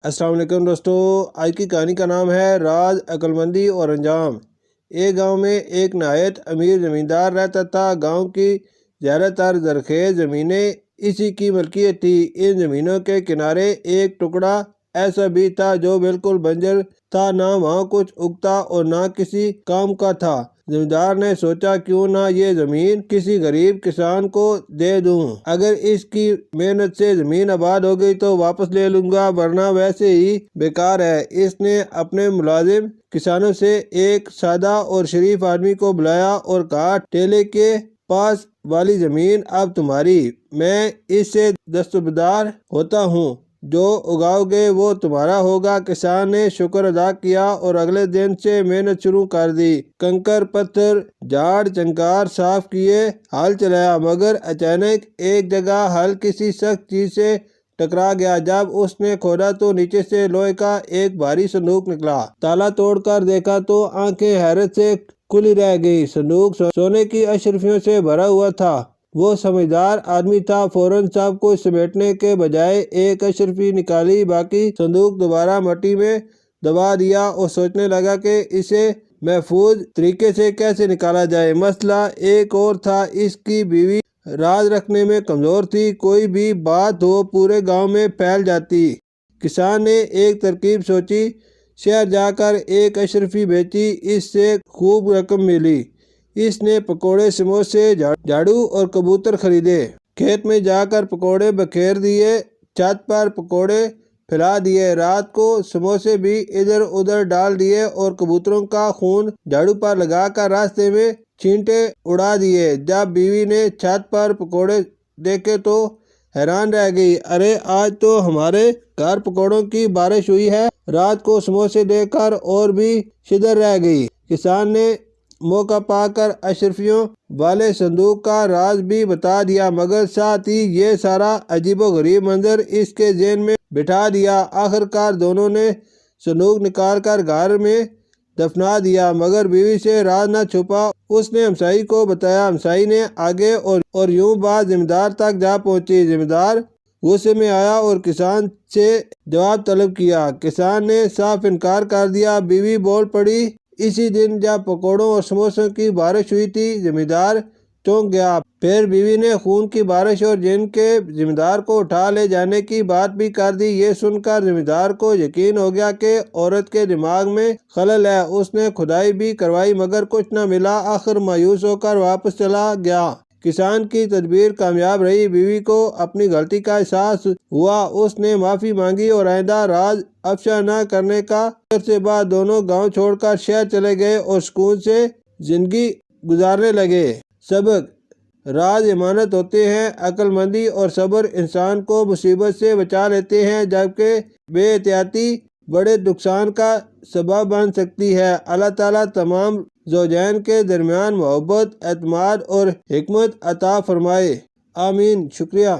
السلام علیکم دوستو، آج کی کہانی کا نام ہے راز، عقلمندی اور انجام۔ ایک گاؤں میں ایک نہایت امیر زمیندار رہتا تھا۔ گاؤں کی زیادہ تر زرخیز زمینیں اسی کی ملکیت تھی۔ ان زمینوں کے کنارے ایک ٹکڑا ایسا بھی تھا جو بالکل بنجر تھا، نہ وہاں کچھ اگتا اور نہ کسی کام کا تھا۔ زمیندار نے سوچا کیوں نہ یہ زمین کسی غریب کسان کو دے دوں، اگر اس کی محنت سے زمین آباد ہو گئی تو واپس لے لوں گا، ورنہ ویسے ہی بیکار ہے۔ اس نے اپنے ملازم کسانوں سے ایک سادہ اور شریف آدمی کو بلایا اور کہا، ٹھیلے کے پاس والی زمین اب تمہاری، میں اس سے دستبردار ہوتا ہوں، جو اگاؤ گے وہ تمہارا ہوگا۔ کسان نے شکر ادا کیا اور اگلے دن سے محنت شروع کر دی۔ کنکر پتھر جھاڑ جھنکار صاف کیے، ہل چلایا، مگر اچانک ایک جگہ ہل کسی سخت چیز سے ٹکرا گیا۔ جب اس نے کھودا تو نیچے سے لوہے کا ایک بھاری صندوق نکلا۔ تالا توڑ کر دیکھا تو آنکھیں حیرت سے کھلی رہ گئی۔ صندوق سونے کی اشرفیوں سے بھرا ہوا تھا۔ وہ سمجھدار آدمی تھا، فوراً سب کچھ سمیٹنے کے بجائے ایک اشرفی نکالی، باقی صندوق دوبارہ مٹی میں دبا دیا اور سوچنے لگا کہ اسے محفوظ طریقے سے کیسے نکالا جائے۔ مسئلہ ایک اور تھا، اس کی بیوی راز رکھنے میں کمزور تھی، کوئی بھی بات ہو پورے گاؤں میں پھیل جاتی۔ کسان نے ایک ترکیب سوچی، شہر جا کر ایک اشرفی بیچی، اس سے خوب رقم ملی۔ اس نے پکوڑے، سموسے، جھاڑو اور کبوتر خریدے، کھیت میں جا کر پکوڑے بکھیر دیے، چھت پر پکوڑے پھیلا دیے، رات کو سموسے بھی ادھر ادھر ڈال دیے اور کبوتروں کا خون جھاڑو پر لگا کر راستے میں چھینٹے اڑا دیے۔ جب بیوی نے چھت پر پکوڑے دیکھے تو حیران رہ گئی، ارے آج تو ہمارے گھر پکوڑوں کی بارش ہوئی ہے۔ رات کو سموسے دیکھ کر اور بھی شدر رہ گئی۔ کسان نے موقع پا کر اشرفیوں والے صندوق کا راز بھی بتا دیا، مگر ساتھ ہی یہ سارا عجیب و غریب منظر اس کے ذہن میں بٹھا دیا۔ آخرکار دونوں نے صندوق نکال کر گھر میں دفنا دیا، مگر بیوی سے راز نہ چھپا۔ اس نے ہمسائی کو بتایا، ہمسائی نے آگے اور یوں بات زمیندار تک جا پہنچی۔ زمیندار غصے میں آیا اور کسان سے جواب طلب کیا۔ کسان نے صاف انکار کر دیا۔ بیوی بول پڑی، اسی دن جب پکوڑوں اور سموسوں کی بارش ہوئی تھی۔ زمیندار چونک گیا۔ پھر بیوی نے خون کی بارش اور جن کے زمیندار کو اٹھا لے جانے کی بات بھی کر دی۔ یہ سن کر زمیندار کو یقین ہو گیا کہ عورت کے دماغ میں خلل ہے۔ اس نے کھدائی بھی کروائی مگر کچھ نہ ملا۔ آخر مایوس ہو کر واپس چلا گیا۔ کسان کی تدبیر کامیاب رہی۔ بیوی کو اپنی غلطی کا احساس ہوا، اس نے معافی مانگی اور آئندہ راز افشا نہ کرنے کا عرصے بعد دونوں گاؤں چھوڑ کر شہر چلے گئے اور سکون سے زندگی گزارنے لگے۔ سبق: راز امانت ہوتے ہیں، عقل مندی اور صبر انسان کو مصیبت سے بچا لیتے ہیں، جبکہ بے احتیاطی بڑے نقصان کا سبب بن سکتی ہے۔ اللہ تعالیٰ تمام زوجین کے درمیان محبت، اعتماد اور حکمت عطا فرمائے، آمین۔ شکریہ۔